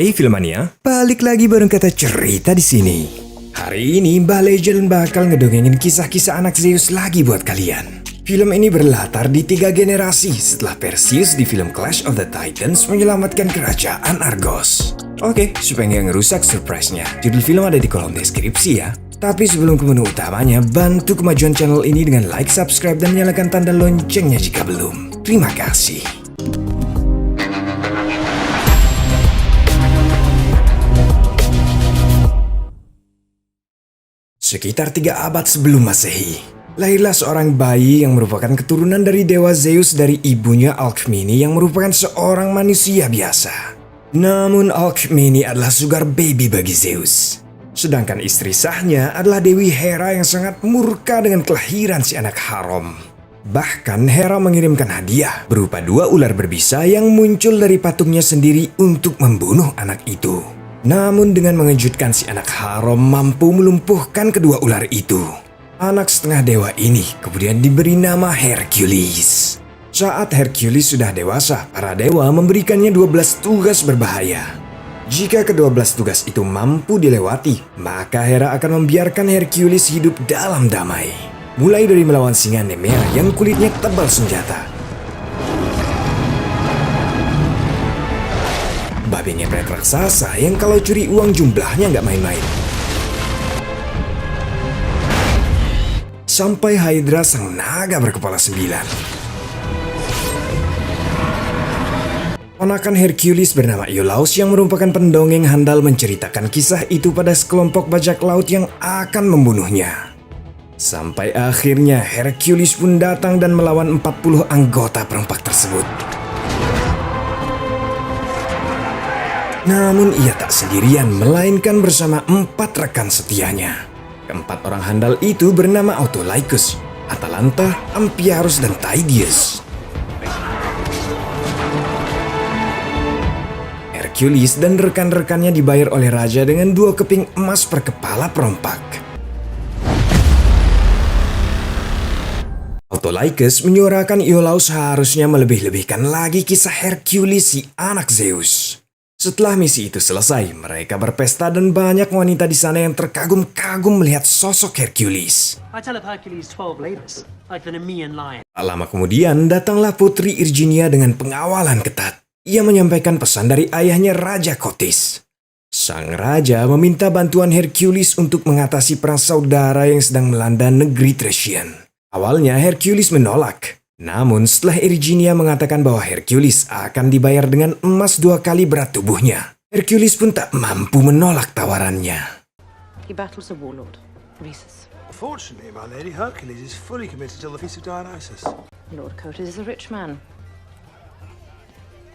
Hey Filmania, balik lagi bareng kata cerita di sini. Hari ini Mbah Legend bakal ngedongengin kisah-kisah anak Zeus lagi buat kalian. Film ini berlatar di 3 generasi setelah Perseus di film Clash of the Titans menyelamatkan kerajaan Argos. Oke, supaya nggak ngerusak surprise-nya, judul film ada di kolom deskripsi ya. Tapi sebelum ke menu utamanya, bantu kemajuan channel ini dengan like, subscribe, dan nyalakan tanda loncengnya jika belum. Terima kasih. Sekitar 3 abad sebelum Masehi, lahirlah seorang bayi yang merupakan keturunan dari dewa Zeus dari ibunya Alkmene yang merupakan seorang manusia biasa. Namun Alkmene adalah sugar baby bagi Zeus. Sedangkan istri sahnya adalah Dewi Hera yang sangat murka dengan kelahiran si anak haram. Bahkan Hera mengirimkan hadiah berupa 2 ular berbisa yang muncul dari patungnya sendiri untuk membunuh anak itu. Namun dengan mengejutkan si anak haram mampu melumpuhkan kedua ular itu. Anak setengah dewa ini kemudian diberi nama Hercules. Saat Hercules sudah dewasa, para dewa memberikannya 12 tugas berbahaya. Jika ke-12 tugas itu mampu dilewati, maka Hera akan membiarkan Hercules hidup dalam damai. Mulai dari melawan singa Nemea yang kulitnya tebal senjata, babi ngepet raksasa yang kalau curi uang jumlahnya nggak main-main, sampai Hydra sang naga berkepala 9. Ponakan Hercules bernama Iolaus yang merupakan pendongeng handal menceritakan kisah itu pada sekelompok bajak laut yang akan membunuhnya. Sampai akhirnya Hercules pun datang dan melawan 40 anggota perompak tersebut. Namun ia tak sendirian, melainkan bersama 4 rekan setianya. Keempat orang handal itu bernama Autolycus, Atalanta, Amphiaraus, dan Tydeus. Hercules dan rekan-rekannya dibayar oleh raja dengan 2 keping emas per kepala perompak. Autolycus menyuarakan Iolaus harusnya melebih-lebihkan lagi kisah Hercules si anak Zeus. Setelah misi itu selesai, mereka berpesta dan banyak wanita di sana yang terkagum-kagum melihat sosok Hercules. Tak lama kemudian datanglah Putri Irginia dengan pengawalan ketat. Ia menyampaikan pesan dari ayahnya Raja Kotis. Sang raja meminta bantuan Hercules untuk mengatasi perang saudara yang sedang melanda negeri Thracian. Awalnya Hercules menolak. Namun setelah Irginia mengatakan bahwa Hercules akan dibayar dengan emas 2 kali berat tubuhnya, Hercules pun tak mampu menolak tawarannya. He battles a warlord, Rhesus. Fortunately, my lady, Hercules is fully committed till the Feast of Dionysus. Lord Cotis is a rich man.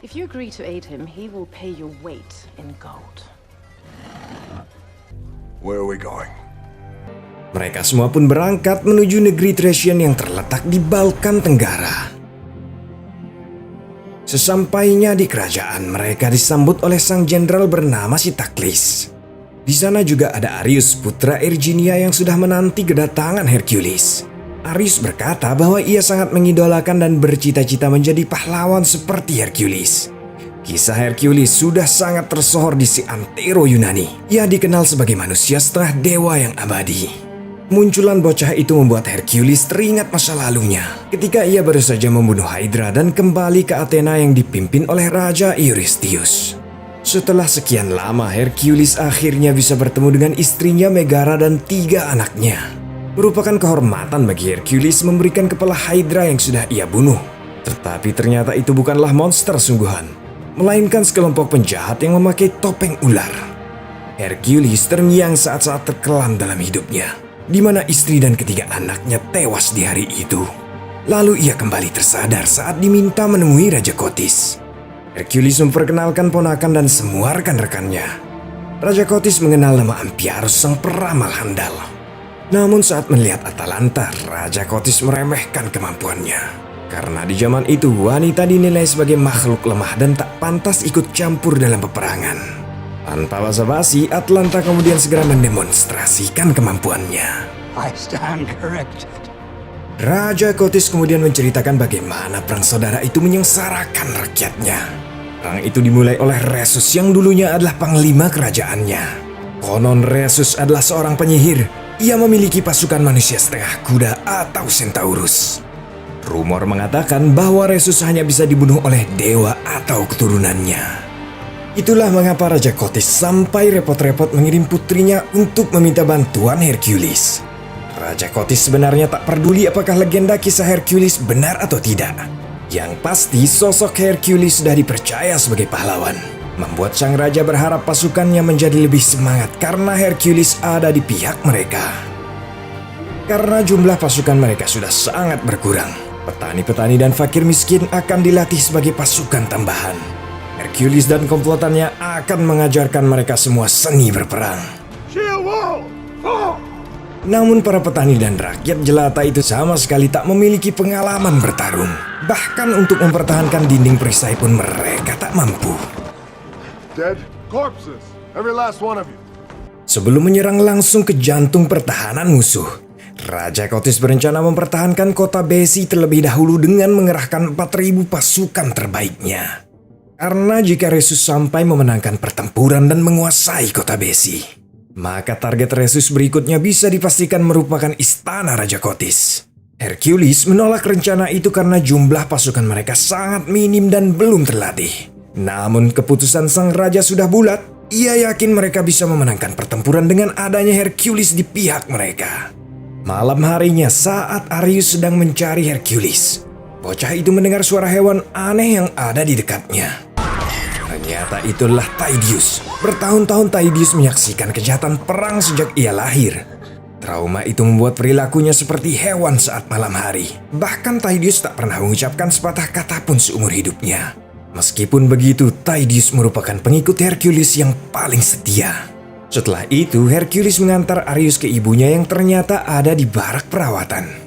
If you agree to aid him, he will pay your weight in gold. Where are we going? Mereka semua pun berangkat menuju negeri Thracian yang terletak di Balkan Tenggara. Sesampainya di kerajaan, mereka disambut oleh sang jenderal bernama Sitaklis. Di sana juga ada Arius, putra Irginia yang sudah menanti kedatangan Hercules. Arius berkata bahwa ia sangat mengidolakan dan bercita-cita menjadi pahlawan seperti Hercules. Kisah Hercules sudah sangat tersohor di si antero Yunani. Ia dikenal sebagai manusia setengah dewa yang abadi. Munculan bocah itu membuat Hercules teringat masa lalunya ketika ia baru saja membunuh Hydra dan kembali ke Athena yang dipimpin oleh Raja Eurystheus. Setelah sekian lama, Hercules akhirnya bisa bertemu dengan istrinya Megara dan 3 anaknya. Merupakan kehormatan bagi Hercules memberikan kepala Hydra yang sudah ia bunuh. Tetapi ternyata itu bukanlah monster sungguhan, melainkan sekelompok penjahat yang memakai topeng ular. Hercules terngiang saat-saat terkelam dalam hidupnya, di mana istri dan 3 anaknya tewas di hari itu. Lalu ia kembali tersadar saat diminta menemui Raja Kotis. Hercules memperkenalkan ponakan dan semua rekan-rekannya. Raja Kotis mengenal nama Amphiaraus sang peramal handal. Namun saat melihat Atalanta, Raja Kotis meremehkan kemampuannya. Karena di zaman itu wanita dinilai sebagai makhluk lemah dan tak pantas ikut campur dalam peperangan. Tanpa basa-basi, Atalanta kemudian segera mendemonstrasikan kemampuannya. I stand corrected. Raja Kotis kemudian menceritakan bagaimana perang saudara itu menyengsarakan rakyatnya. Perang itu dimulai oleh Rhesus yang dulunya adalah panglima kerajaannya. Konon Rhesus adalah seorang penyihir. Ia memiliki pasukan manusia setengah kuda atau centaurus. Rumor mengatakan bahwa Rhesus hanya bisa dibunuh oleh dewa atau keturunannya. Itulah mengapa Raja Kotis sampai repot-repot mengirim putrinya untuk meminta bantuan Hercules. Raja Kotis sebenarnya tak peduli apakah legenda kisah Hercules benar atau tidak. Yang pasti sosok Hercules sudah dipercaya sebagai pahlawan, membuat sang raja berharap pasukannya menjadi lebih semangat karena Hercules ada di pihak mereka. Karena jumlah pasukan mereka sudah sangat berkurang, petani-petani dan fakir miskin akan dilatih sebagai pasukan tambahan. Hercules dan komplotannya akan mengajarkan mereka semua seni berperang. Namun para petani dan rakyat jelata itu sama sekali tak memiliki pengalaman bertarung. Bahkan untuk mempertahankan dinding perisai pun mereka tak mampu. Dead corpses, every last one of you. Sebelum menyerang langsung ke jantung pertahanan musuh, Raja Kotis berencana mempertahankan kota Besi terlebih dahulu dengan mengerahkan 4.000 pasukan terbaiknya. Karena jika Rhesus sampai memenangkan pertempuran dan menguasai kota Besi, maka target Rhesus berikutnya bisa dipastikan merupakan istana Raja Kotis. Hercules menolak rencana itu karena jumlah pasukan mereka sangat minim dan belum terlatih. Namun keputusan sang raja sudah bulat. Ia yakin mereka bisa memenangkan pertempuran dengan adanya Hercules di pihak mereka. Malam harinya saat Arius sedang mencari Hercules, bocah itu mendengar suara hewan aneh yang ada di dekatnya. Ternyata itulah Tydeus. Bertahun-tahun Tydeus menyaksikan kejahatan perang sejak ia lahir. Trauma itu membuat perilakunya seperti hewan saat malam hari. Bahkan Tydeus tak pernah mengucapkan sepatah kata pun seumur hidupnya. Meskipun begitu, Tydeus merupakan pengikut Hercules yang paling setia. Setelah itu, Hercules mengantar Arius ke ibunya yang ternyata ada di barak perawatan.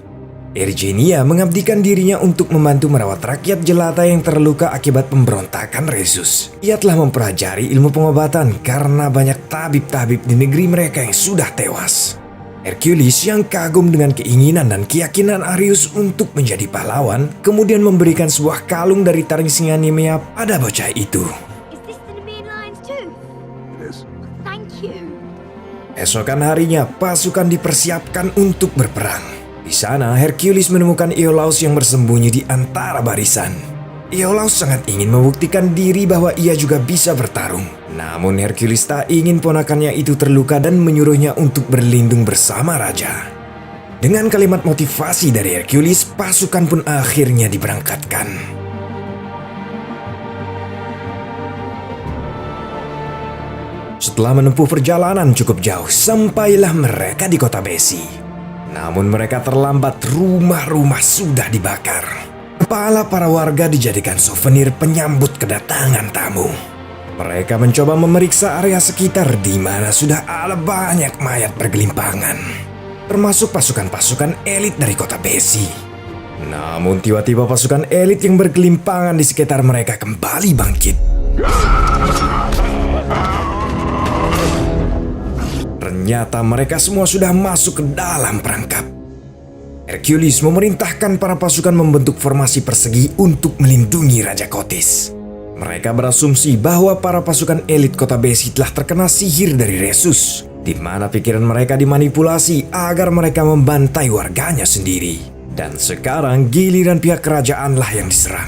Erigenia mengabdikan dirinya untuk membantu merawat rakyat jelata yang terluka akibat pemberontakan Rhesus. Ia telah mempelajari ilmu pengobatan karena banyak tabib-tabib di negeri mereka yang sudah tewas. Hercules yang kagum dengan keinginan dan keyakinan Arius untuk menjadi pahlawan, kemudian memberikan sebuah kalung dari taring singa Nemea pada bocah itu. Is this the Nemean lion's tooth? It is. Thank you. Esokan harinya, pasukan dipersiapkan untuk berperang. Di sana, Hercules menemukan Iolaus yang bersembunyi di antara barisan. Iolaus sangat ingin membuktikan diri bahwa ia juga bisa bertarung. Namun Hercules tak ingin ponakannya itu terluka dan menyuruhnya untuk berlindung bersama raja. Dengan kalimat motivasi dari Hercules, pasukan pun akhirnya diberangkatkan. Setelah menempuh perjalanan cukup jauh, sampailah mereka di kota Besi. Namun mereka terlambat, rumah-rumah sudah dibakar. Kepala para warga dijadikan souvenir penyambut kedatangan tamu. Mereka mencoba memeriksa area sekitar di mana sudah ada banyak mayat bergelimpangan, termasuk pasukan-pasukan elit dari kota Besi. Namun tiba-tiba pasukan elit yang bergelimpangan di sekitar mereka kembali bangkit. Ternyata mereka semua sudah masuk ke dalam perangkap. Hercules memerintahkan para pasukan membentuk formasi persegi untuk melindungi Raja Kotis. Mereka berasumsi bahwa para pasukan elit kota Besi telah terkena sihir dari Rhesus, di mana pikiran mereka dimanipulasi agar mereka membantai warganya sendiri. Dan sekarang giliran pihak kerajaanlah yang diserang.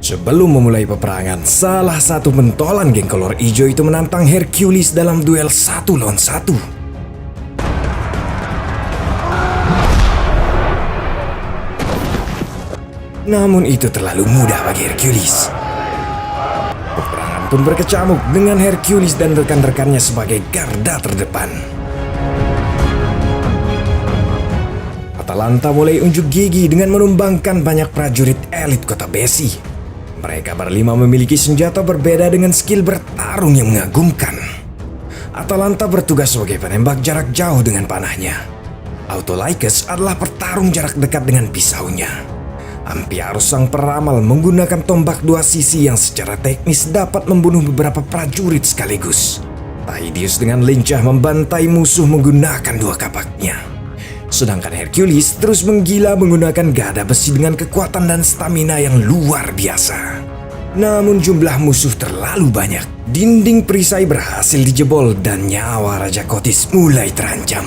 Sebelum memulai peperangan, salah satu pentolan geng kolor hijau itu menantang Hercules dalam duel 1 lawan 1. Namun itu terlalu mudah bagi Hercules. Peperangan pun berkecamuk dengan Hercules dan rekan-rekannya sebagai garda terdepan. Atalanta mulai unjuk gigi dengan menumbangkan banyak prajurit elit kota Besi. Mereka berlima memiliki senjata berbeda dengan skill bertarung yang mengagumkan. Atalanta bertugas sebagai penembak jarak jauh dengan panahnya. Autolycus adalah petarung jarak dekat dengan pisaunya. Amphiarus sang peramal menggunakan tombak 2 sisi yang secara teknis dapat membunuh beberapa prajurit sekaligus. Tydeus dengan lincah membantai musuh menggunakan 2 kapaknya. Sedangkan Hercules terus menggila menggunakan gada besi dengan kekuatan dan stamina yang luar biasa. Namun jumlah musuh terlalu banyak. Dinding perisai berhasil dijebol dan nyawa Raja Kotis mulai terancam.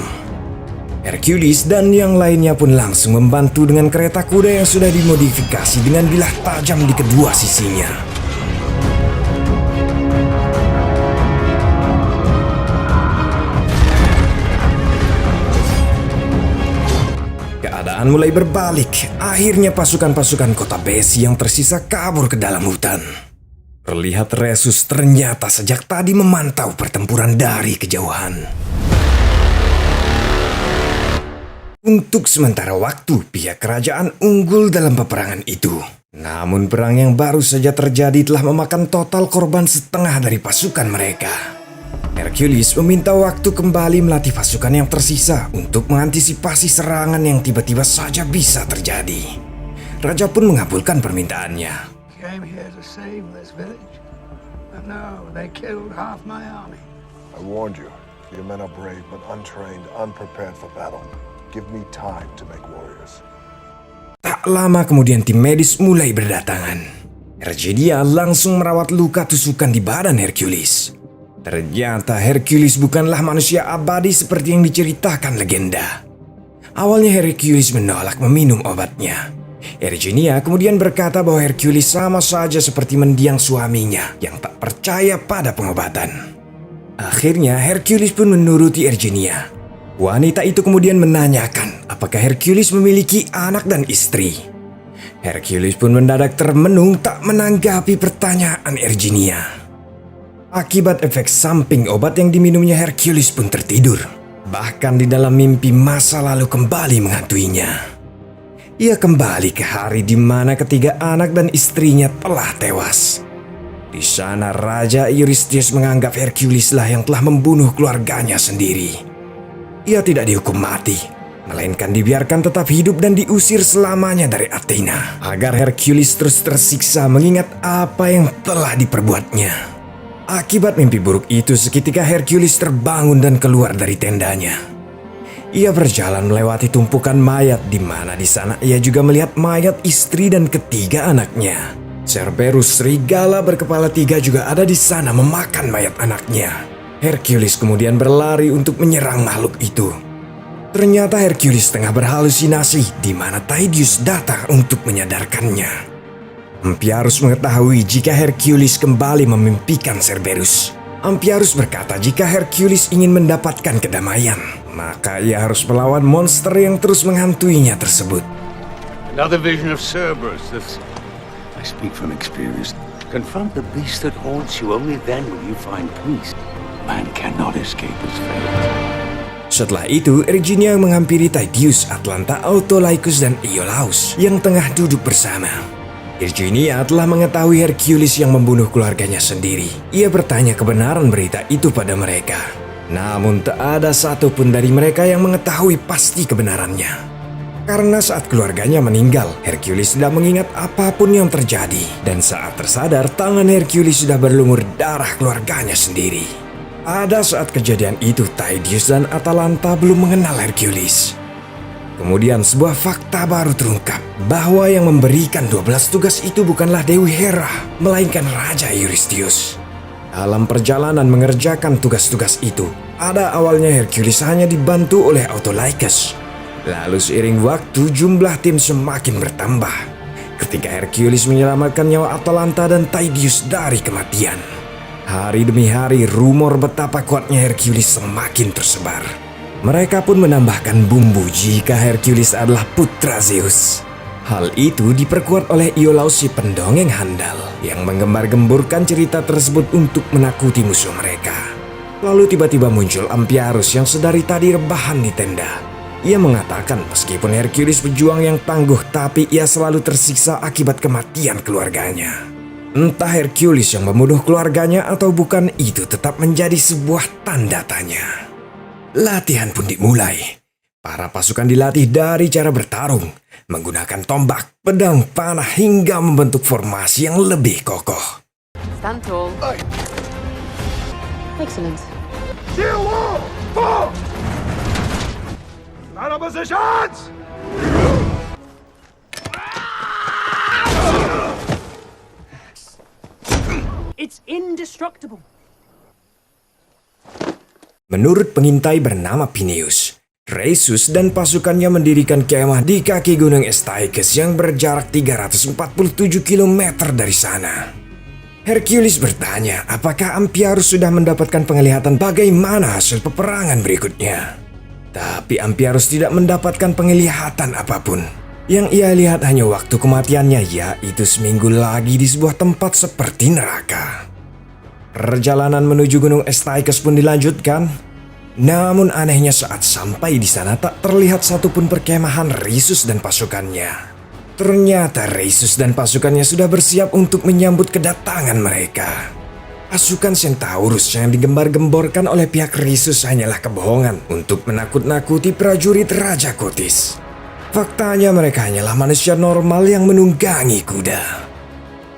Hercules dan yang lainnya pun langsung membantu dengan kereta kuda yang sudah dimodifikasi dengan bilah tajam di kedua sisinya. Keadaan mulai berbalik. Akhirnya pasukan-pasukan kota Besi yang tersisa kabur ke dalam hutan. Terlihat Resus ternyata sejak tadi memantau pertempuran dari kejauhan. Untuk sementara waktu, pihak kerajaan unggul dalam peperangan itu. Namun perang yang baru saja terjadi telah memakan total korban setengah dari pasukan mereka. Hercules meminta waktu kembali melatih pasukan yang tersisa untuk mengantisipasi serangan yang tiba-tiba saja bisa terjadi. Raja pun mengabulkan permintaannya. Came here to save this village. But no, they killed half my army. I warned you. Your men are brave but untrained, unprepared for battle. Give me time to make warriors. Tak lama kemudian tim medis mulai berdatangan. Erginia langsung merawat luka tusukan di badan Hercules. Ternyata Hercules bukanlah manusia abadi seperti yang diceritakan legenda. Awalnya Hercules menolak meminum obatnya. Erginia kemudian berkata bahwa Hercules sama saja seperti mendiang suaminya yang tak percaya pada pengobatan. Akhirnya Hercules pun menuruti Erginia. Wanita itu kemudian menanyakan apakah Hercules memiliki anak dan istri. Hercules pun mendadak termenung tak menanggapi pertanyaan Erginia. Akibat efek samping obat yang diminumnya, Hercules pun tertidur. Bahkan di dalam mimpi masa lalu kembali menghantuinya. Ia kembali ke hari di mana ketiga anak dan istrinya telah tewas. Di sana Raja Eurystheus menganggap Hercules lah yang telah membunuh keluarganya sendiri. Ia tidak dihukum mati, melainkan dibiarkan tetap hidup dan diusir selamanya dari Athena, agar Hercules terus tersiksa mengingat apa yang telah diperbuatnya. Akibat mimpi buruk itu, seketika Hercules terbangun dan keluar dari tendanya. Ia berjalan melewati tumpukan mayat, di mana di sana ia juga melihat mayat istri dan ketiga anaknya. Cerberus, serigala berkepala tiga, juga ada di sana memakan mayat anaknya. Hercules kemudian berlari untuk menyerang makhluk itu. Ternyata Hercules tengah berhalusinasi, di mana Tydeus datang untuk menyadarkannya. Amphiaraus mengetahui jika Hercules kembali memimpikan Cerberus. Amphiaraus berkata jika Hercules ingin mendapatkan kedamaian, maka ia harus melawan monster yang terus menghantuinya tersebut. Another vision of Cerberus. I speak from experience. Confront the beast that haunts you. Only then will you find peace. Man cannot escape his fate. Setelah itu, Erginia menghampiri Tydeus, Atalanta, Autolycus, dan Iolaus yang tengah duduk bersama. Erginia telah mengetahui Hercules yang membunuh keluarganya sendiri. Ia bertanya kebenaran berita itu pada mereka. Namun tak ada satupun dari mereka yang mengetahui pasti kebenarannya. Karena saat keluarganya meninggal, Hercules tidak mengingat apapun yang terjadi. Dan saat tersadar, tangan Hercules sudah berlumur darah keluarganya sendiri. Pada saat kejadian itu, Tydeus dan Atalanta belum mengenal Hercules. Kemudian sebuah fakta baru terungkap, bahwa yang memberikan 12 tugas itu bukanlah Dewi Hera, melainkan Raja Eurystheus. Dalam perjalanan mengerjakan tugas-tugas itu, pada awalnya Hercules hanya dibantu oleh Autolycus. Lalu seiring waktu jumlah tim semakin bertambah. Ketika Hercules menyelamatkan nyawa Atalanta dan Tydeus dari kematian. Hari demi hari rumor betapa kuatnya Hercules semakin tersebar. Mereka pun menambahkan bumbu jika Hercules adalah putra Zeus. Hal itu diperkuat oleh Iolaus, si pendongeng handal, yang menggembar-gemburkan cerita tersebut untuk menakuti musuh mereka. Lalu tiba-tiba muncul Amphiaraus yang sedari tadi rebahan di tenda. Ia mengatakan meskipun Hercules pejuang yang tangguh, tapi ia selalu tersiksa akibat kematian keluarganya. Entah Hercules yang membunuh keluarganya atau bukan, itu tetap menjadi sebuah tanda tanya. Latihan pun dimulai. Para pasukan dilatih dari cara bertarung, menggunakan tombak, pedang, panah, hingga membentuk formasi yang lebih kokoh. Stand tall. Excellent. Shield wall! Fall! Battle positions! indestructible. Menurut pengintai bernama Phineus, Rhesus dan pasukannya mendirikan kemah di kaki Gunung Astaicus yang berjarak 347 km dari sana. Hercules bertanya apakah Amphiarus sudah mendapatkan penglihatan bagaimana hasil peperangan berikutnya. Tapi Amphiarus tidak mendapatkan penglihatan apapun. Yang ia lihat hanya waktu kematiannya, yaitu seminggu lagi di sebuah tempat seperti neraka. Perjalanan menuju Gunung Astaicus pun dilanjutkan. Namun anehnya saat sampai di sana tak terlihat satupun perkemahan Rhesus dan pasukannya. Ternyata Rhesus dan pasukannya sudah bersiap untuk menyambut kedatangan mereka. Pasukan Centaurus yang digembar-gemborkan oleh pihak Rhesus hanyalah kebohongan untuk menakut-nakuti prajurit Raja Kotis. Faktanya mereka hanyalah manusia normal yang menunggangi kuda.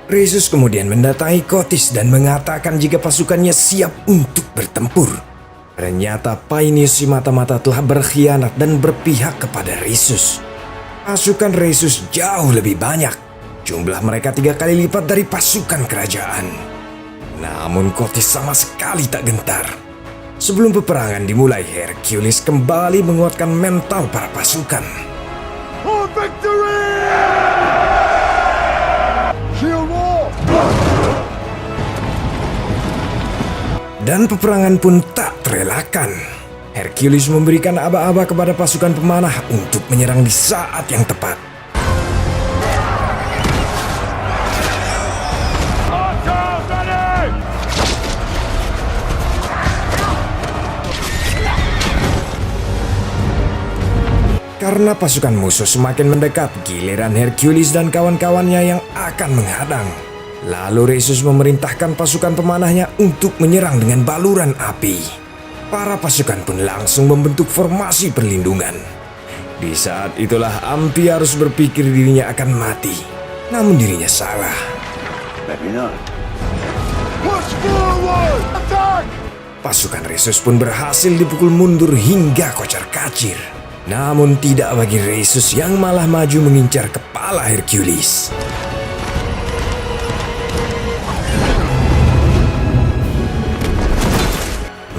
Rhesus kemudian mendatangi Kotis dan mengatakan jika pasukannya siap untuk bertempur. Ternyata Phineus si mata-mata telah berkhianat dan berpihak kepada Rhesus. Pasukan Rhesus jauh lebih banyak. Jumlah mereka 3 kali lipat dari pasukan kerajaan. Namun Kotis sama sekali tak gentar. Sebelum peperangan dimulai, Hercules kembali menguatkan mental para pasukan. For victory! Shield wall! Dan peperangan pun tak terelakkan. Hercules memberikan aba-aba kepada pasukan pemanah untuk menyerang di saat yang tepat. Karena pasukan musuh semakin mendekat, giliran Hercules dan kawan-kawannya yang akan menghadang. Lalu Rhesus memerintahkan pasukan pemanahnya untuk menyerang dengan baluran api. Para pasukan pun langsung membentuk formasi perlindungan. Di saat itulah Amphiarus berpikir dirinya akan mati. Namun dirinya salah. Maybe not. Push forward! Attack! Pasukan Rhesus pun berhasil dipukul mundur hingga kocar-kacir. Namun tidak bagi Rhesus yang malah maju mengincar kepala Hercules.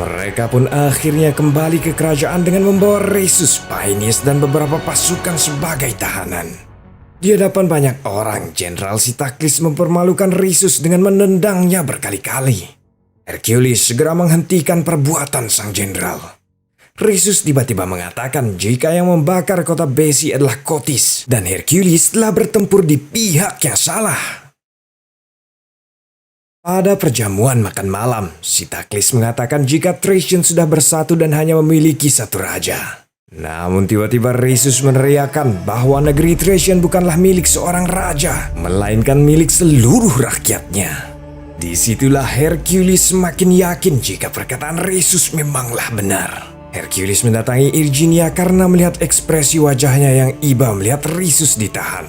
Mereka pun akhirnya kembali ke kerajaan dengan membawa Rhesus, Phineus, dan beberapa pasukan sebagai tahanan. Di hadapan banyak orang, Jenderal Sitaklis mempermalukan Rhesus dengan menendangnya berkali-kali. Hercules segera menghentikan perbuatan sang jenderal. Rhesus tiba-tiba mengatakan jika yang membakar kota Besi adalah Kotis, dan Hercules telah bertempur di pihak yang salah. Pada perjamuan makan malam, Sitaklis mengatakan jika Thracian sudah bersatu dan hanya memiliki satu raja. Namun tiba-tiba Rhesus meneriakkan bahwa negeri Thracian bukanlah milik seorang raja, melainkan milik seluruh rakyatnya. Disitulah Hercules semakin yakin jika perkataan Rhesus memanglah benar. Hercules mendatangi Irginia karena melihat ekspresi wajahnya yang iba melihat Rhesus ditahan.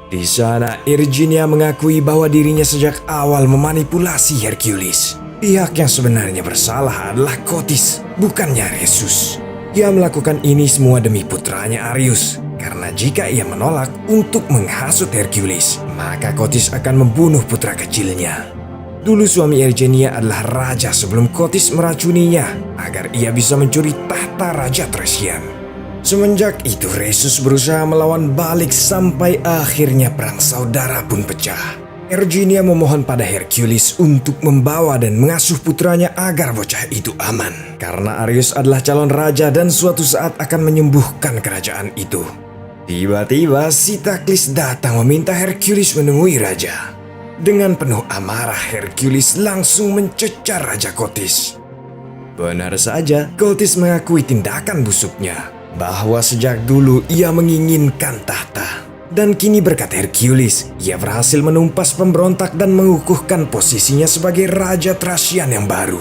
Di sana, Irginia mengakui bahwa dirinya sejak awal memanipulasi Hercules. Pihak yang sebenarnya bersalah adalah Kotis, bukannya Rhesus. Ia melakukan ini semua demi putranya Arius, karena jika ia menolak untuk menghasut Hercules, maka Kotis akan membunuh putra kecilnya. Dulu suami Irginia adalah raja sebelum Kotis meracuninya agar ia bisa mencuri tahta Raja Thracian. Semenjak itu Rhesus berusaha melawan balik sampai akhirnya perang saudara pun pecah. Irginia memohon pada Hercules untuk membawa dan mengasuh putranya agar bocah itu aman. Karena Arius adalah calon raja dan suatu saat akan menyembuhkan kerajaan itu. Tiba-tiba Sitaklis datang meminta Hercules menemui raja. Dengan penuh amarah Hercules langsung mencecar Raja Kotis. Benar saja, Kotis mengakui tindakan busuknya. Bahwa sejak dulu ia menginginkan tahta. Dan kini berkat Hercules, ia berhasil menumpas pemberontak dan mengukuhkan posisinya sebagai Raja Thracian yang baru.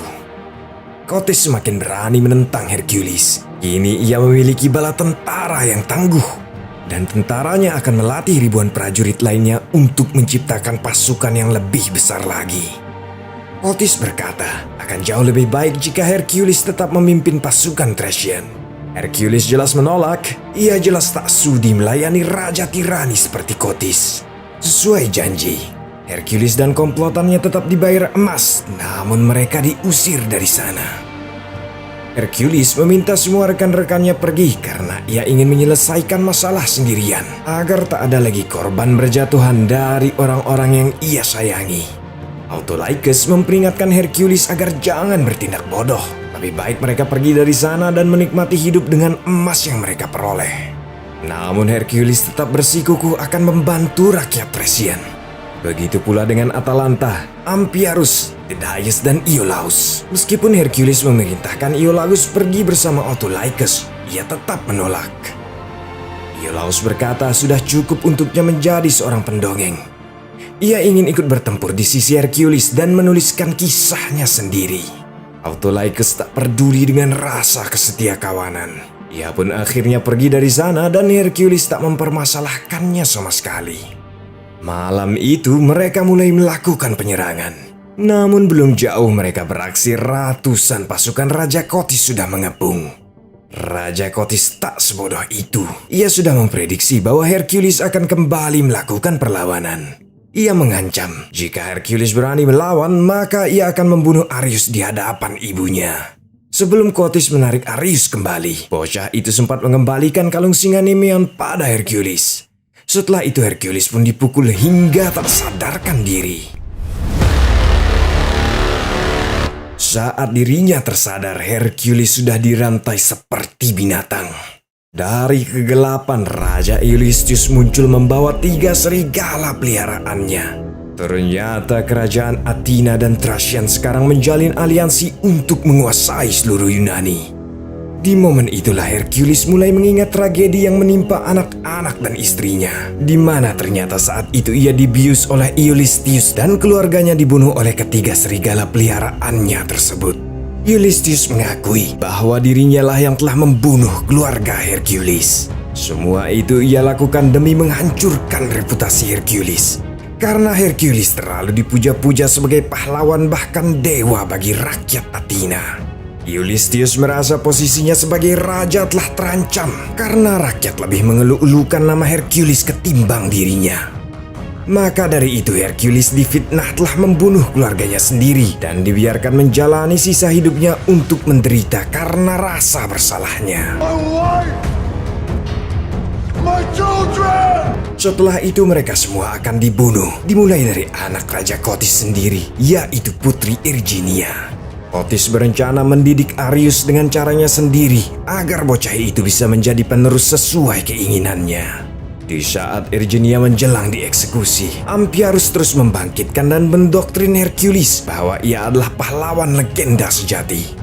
Kotis semakin berani menentang Hercules. Kini ia memiliki bala tentara yang tangguh. Dan tentaranya akan melatih ribuan prajurit lainnya untuk menciptakan pasukan yang lebih besar lagi. Kotis berkata, akan jauh lebih baik jika Hercules tetap memimpin pasukan Thracian. Hercules jelas menolak, ia jelas tak sudi melayani raja tirani seperti Kotis. Sesuai janji, Hercules dan komplotannya tetap dibayar emas, namun mereka diusir dari sana. Hercules meminta semua rekan-rekannya pergi karena ia ingin menyelesaikan masalah sendirian agar tak ada lagi korban berjatuhan dari orang-orang yang ia sayangi. Autolycus memperingatkan Hercules agar jangan bertindak bodoh. Lebih baik mereka pergi dari sana dan menikmati hidup dengan emas yang mereka peroleh. Namun Hercules tetap bersikukuh akan membantu rakyat Thracian. Begitu pula dengan Atalanta, Amphiarus, Tydeus, dan Iolaus. Meskipun Hercules memerintahkan Iolaus pergi bersama Autolycus, ia tetap menolak. Iolaus berkata sudah cukup untuknya menjadi seorang pendongeng. Ia ingin ikut bertempur di sisi Hercules dan menuliskan kisahnya sendiri. Autolycus tak peduli dengan rasa kesetia kawanan. Ia pun akhirnya pergi dari sana dan Hercules tak mempermasalahkannya sama sekali. Malam itu mereka mulai melakukan penyerangan. Namun belum jauh mereka beraksi, ratusan pasukan Raja Kotis sudah mengepung. Raja Kotis tak sebodoh itu. Ia sudah memprediksi bahwa Hercules akan kembali melakukan perlawanan. Ia mengancam jika Hercules berani melawan maka ia akan membunuh Arius di hadapan ibunya. Sebelum Kotis menarik Arius kembali, bocah itu sempat mengembalikan kalung singa Nemean pada Hercules. Setelah itu Hercules pun dipukul hingga tak sadarkan diri. Saat dirinya tersadar, Hercules sudah dirantai seperti binatang. Dari kegelapan, Raja Eurystheus muncul membawa 3 serigala peliharaannya. Ternyata kerajaan Athena dan Thracian sekarang menjalin aliansi untuk menguasai seluruh Yunani. Di momen itulah Hercules mulai mengingat tragedi yang menimpa anak-anak dan istrinya, di mana ternyata saat itu ia dibius oleh Eurystheus dan keluarganya dibunuh oleh ketiga serigala peliharaannya tersebut. Eurystheus mengakui bahwa dirinya lah yang telah membunuh keluarga Hercules. Semua itu ia lakukan demi menghancurkan reputasi Hercules. Karena Hercules terlalu dipuja-puja sebagai pahlawan bahkan dewa bagi rakyat Athena. Eurystheus merasa posisinya sebagai raja telah terancam karena rakyat lebih mengeluh-elukan nama Hercules ketimbang dirinya. Maka dari itu Hercules difitnah telah membunuh keluarganya sendiri dan dibiarkan menjalani sisa hidupnya untuk menderita karena rasa bersalahnya. My wife! My children! Setelah itu mereka semua akan dibunuh, dimulai dari anak Raja Kotis sendiri, yaitu Putri Erginia. Kotis berencana mendidik Arius dengan caranya sendiri agar bocah itu bisa menjadi penerus sesuai keinginannya. Di saat Erginia menjelang dieksekusi, Amphiarus terus membangkitkan dan mendoktrin Hercules bahwa ia adalah pahlawan legenda sejati.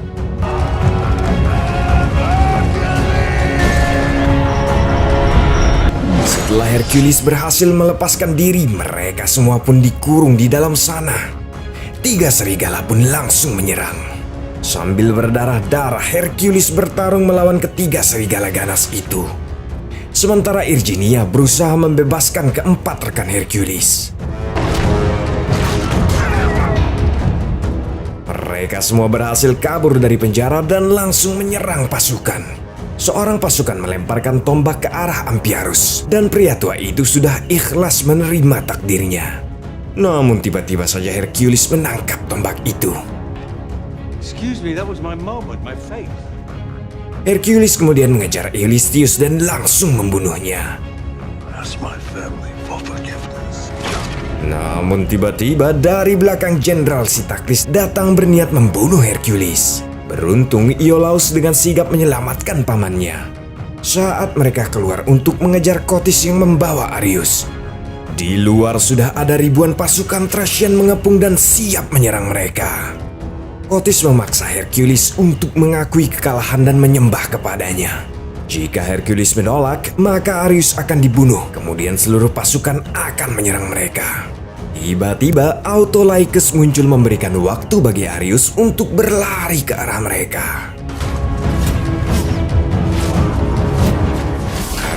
Setelah Hercules berhasil melepaskan diri, mereka semua pun dikurung di dalam sana. 3 serigala pun langsung menyerang. Sambil berdarah-darah, Hercules bertarung melawan ketiga serigala ganas itu. Sementara Erginia berusaha membebaskan keempat rekan Hercules. Mereka semua berhasil kabur dari penjara dan langsung menyerang pasukan. Seorang pasukan melemparkan tombak ke arah Amphiarus, dan pria tua itu sudah ikhlas menerima takdirnya. Namun tiba-tiba saja Hercules menangkap tombak itu. Excuse me, that was my moment, my fate. Hercules kemudian mengejar Eurystheus dan langsung membunuhnya. Ask my family for forgiveness. Namun tiba-tiba dari belakang Jenderal Sitaklis datang berniat membunuh Hercules. Beruntung Iolaus dengan sigap menyelamatkan pamannya. Saat mereka keluar untuk mengejar Kotis yang membawa Arius, di luar sudah ada ribuan pasukan Thracian mengepung dan siap menyerang mereka. Kotis memaksa Hercules untuk mengakui kekalahan dan menyembah kepadanya. Jika Hercules menolak, maka Arius akan dibunuh, kemudian seluruh pasukan akan menyerang mereka. Tiba-tiba Autolycus muncul memberikan waktu bagi Arius untuk berlari ke arah mereka.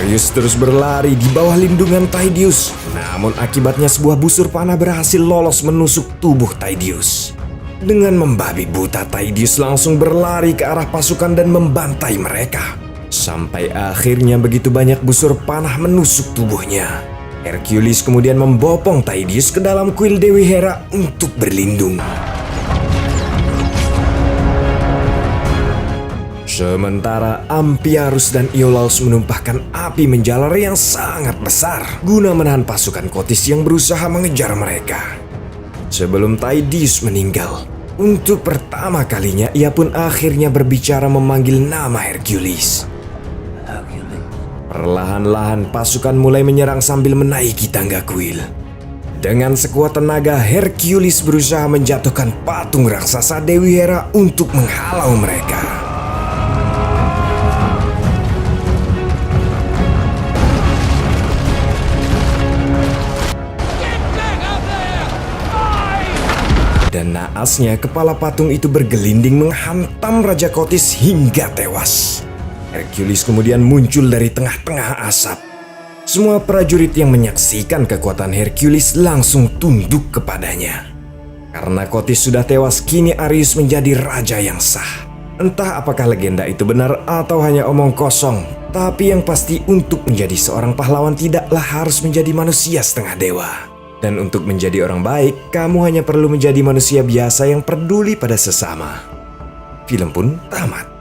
Arius terus berlari di bawah lindungan Tydeus. Namun akibatnya sebuah busur panah berhasil lolos menusuk tubuh Tydeus. Dengan membabi buta, Tydeus langsung berlari ke arah pasukan dan membantai mereka. Sampai akhirnya begitu banyak busur panah menusuk tubuhnya. Hercules kemudian membopong Tydeus ke dalam kuil Dewi Hera untuk berlindung. Sementara Amphiarus dan Iolaus menumpahkan api menjalar yang sangat besar guna menahan pasukan Kotis yang berusaha mengejar mereka. Sebelum Tydeus meninggal, untuk pertama kalinya ia pun akhirnya berbicara memanggil nama Hercules. Perlahan-lahan pasukan mulai menyerang sambil menaiki tangga kuil. Dengan sekuat tenaga, Hercules berusaha menjatuhkan patung raksasa Dewi Hera untuk menghalau mereka. Dan naasnya kepala patung itu bergelinding menghantam Raja Kotis hingga tewas. Hercules kemudian muncul dari tengah-tengah asap. Semua prajurit yang menyaksikan kekuatan Hercules langsung tunduk kepadanya. Karena Kotis sudah tewas, kini Areius menjadi raja yang sah. Entah apakah legenda itu benar atau hanya omong kosong, tapi yang pasti untuk menjadi seorang pahlawan tidaklah harus menjadi manusia setengah dewa. Dan untuk menjadi orang baik, kamu hanya perlu menjadi manusia biasa yang peduli pada sesama. Film pun tamat.